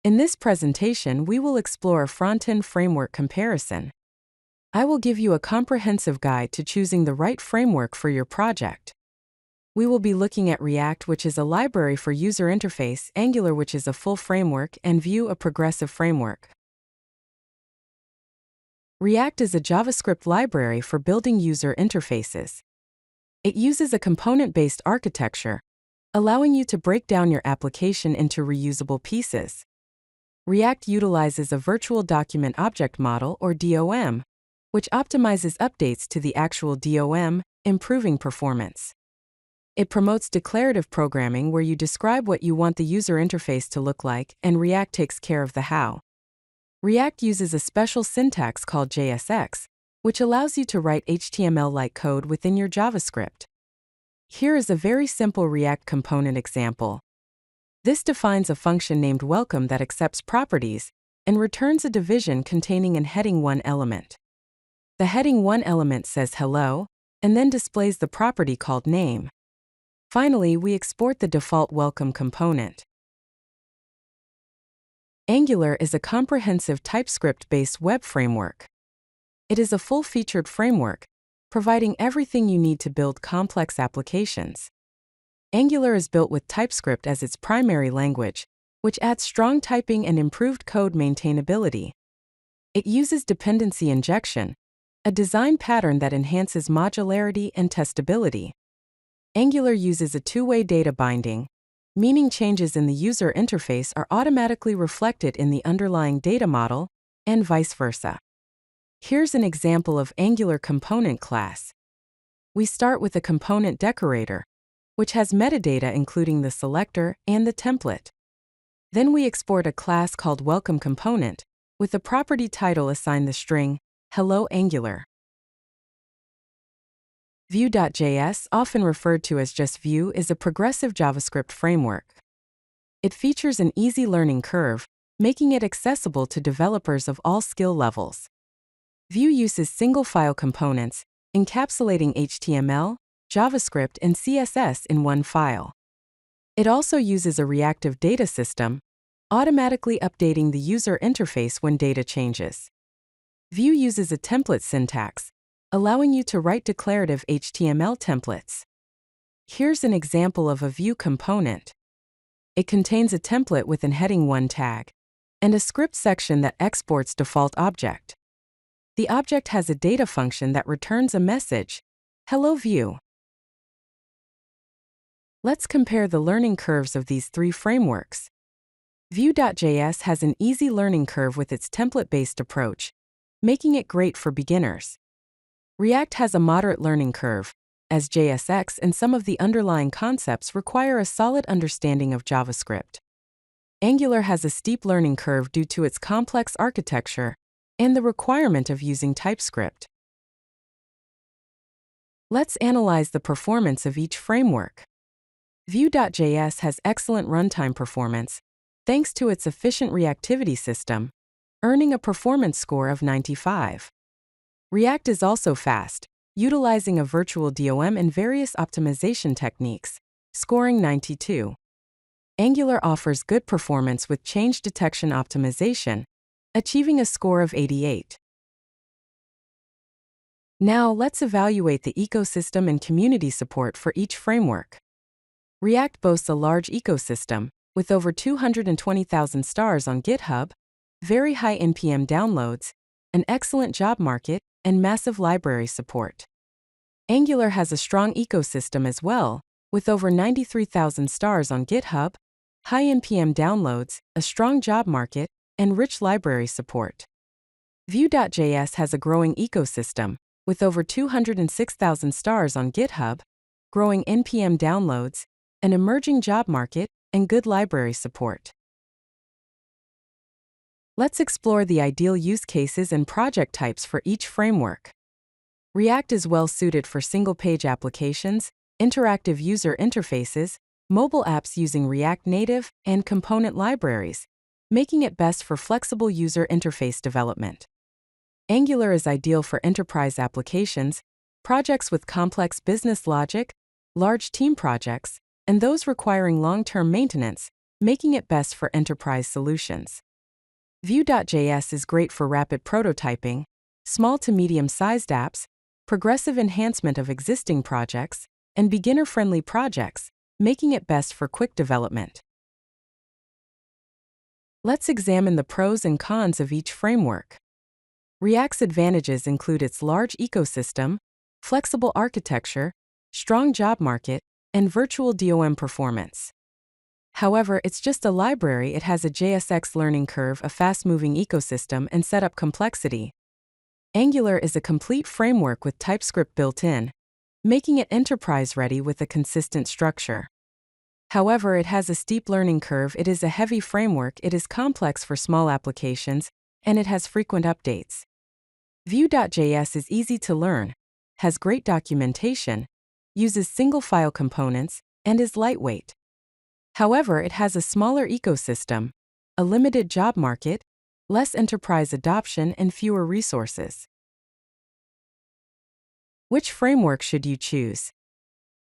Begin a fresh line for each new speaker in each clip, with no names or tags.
In this presentation, we will explore a front-end framework comparison. I will give you a comprehensive guide to choosing the right framework for your project. We will be looking at React, which is a library for user interface, Angular, which is a full framework, and Vue, a progressive framework. React is a JavaScript library for building user interfaces. It uses a component-based architecture, allowing you to break down your application into reusable pieces. React utilizes a virtual document object model, or DOM, which optimizes updates to the actual DOM, improving performance. It promotes declarative programming where you describe what you want the user interface to look like, and React takes care of the how. React uses a special syntax called JSX, which allows you to write HTML-like code within your JavaScript. Here is a very simple React component example. This defines a function named welcome that accepts properties and returns a division containing an heading 1 element. The heading 1 element says hello and then displays the property called name. Finally, we export the default welcome component. Angular is a comprehensive TypeScript-based web framework. It is a full-featured framework, providing everything you need to build complex applications. Angular is built with TypeScript as its primary language, which adds strong typing and improved code maintainability. It uses dependency injection, a design pattern that enhances modularity and testability. Angular uses a two-way data binding, meaning changes in the user interface are automatically reflected in the underlying data model, and vice versa. Here's an example of Angular component class. We start with a component decorator, which has metadata including the selector and the template. Then we export a class called welcome component, with the property title assigned the string, hello Angular. Vue.js, often referred to as just Vue, is a progressive JavaScript framework. It features an easy learning curve, making it accessible to developers of all skill levels. Vue uses single-file components, encapsulating HTML, JavaScript, and CSS in one file. It also uses a reactive data system, automatically updating the user interface when data changes. Vue uses a template syntax, allowing you to write declarative HTML templates. Here's an example of a Vue component. It contains a template with an heading 1 tag and a script section that exports default object. The object has a data function that returns a message, hello Vue. Let's compare the learning curves of these three frameworks. Vue.js has an easy learning curve with its template-based approach, making it great for beginners. React has a moderate learning curve, as JSX and some of the underlying concepts require a solid understanding of JavaScript. Angular has a steep learning curve due to its complex architecture and the requirement of using TypeScript. Let's analyze the performance of each framework. Vue.js has excellent runtime performance, thanks to its efficient reactivity system, earning a performance score of 95. React is also fast, utilizing a virtual DOM and various optimization techniques, scoring 92. Angular offers good performance with change detection optimization, achieving a score of 88. Now let's evaluate the ecosystem and community support for each framework. React boasts a large ecosystem, with over 220,000 stars on GitHub, very high NPM downloads, an excellent job market, and massive library support. Angular has a strong ecosystem as well, with over 93,000 stars on GitHub, high NPM downloads, a strong job market, and rich library support. Vue.js has a growing ecosystem, with over 206,000 stars on GitHub, growing NPM downloads, an emerging job market, and good library support. Let's explore the ideal use cases and project types for each framework. React is well suited for single-page applications, interactive user interfaces, mobile apps using React Native, and component libraries, making it best for flexible user interface development. Angular is ideal for enterprise applications, projects with complex business logic, large team projects, and those requiring long-term maintenance, making it best for enterprise solutions. Vue.js is great for rapid prototyping, small to medium-sized apps, progressive enhancement of existing projects, and beginner-friendly projects, making it best for quick development. Let's examine the pros and cons of each framework. React's advantages include its large ecosystem, flexible architecture, strong job market, and virtual DOM performance. However, it's just a library. It has a JSX learning curve, a fast-moving ecosystem, and setup complexity. Angular is a complete framework with TypeScript built in, making it enterprise-ready with a consistent structure. However, it has a steep learning curve. It is a heavy framework. It is complex for small applications, and it has frequent updates. Vue.js is easy to learn, has great documentation, uses single-file components, and is lightweight. However, it has a smaller ecosystem, a limited job market, less enterprise adoption, and fewer resources. Which framework should you choose?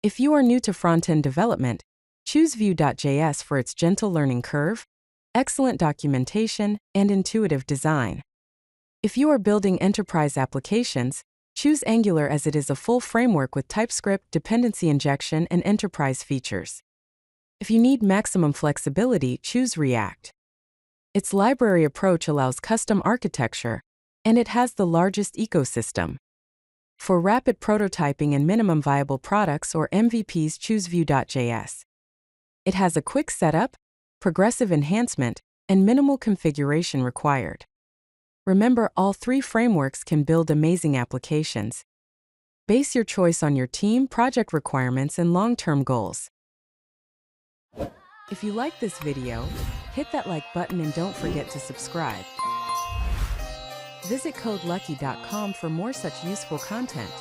If you are new to front-end development, choose Vue.js for its gentle learning curve, excellent documentation, and intuitive design. If you are building enterprise applications, choose Angular as it is a full framework with TypeScript, dependency injection, and enterprise features. If you need maximum flexibility, choose React. Its library approach allows custom architecture, and it has the largest ecosystem. For rapid prototyping and minimum viable products or MVPs, choose Vue.js. It has a quick setup, progressive enhancement, and minimal configuration required. Remember, all three frameworks can build amazing applications. Base your choice on your team, project requirements, and long-term goals. If you like this video, hit that like button and don't forget to subscribe. Visit CodeLucky.com for more such useful content.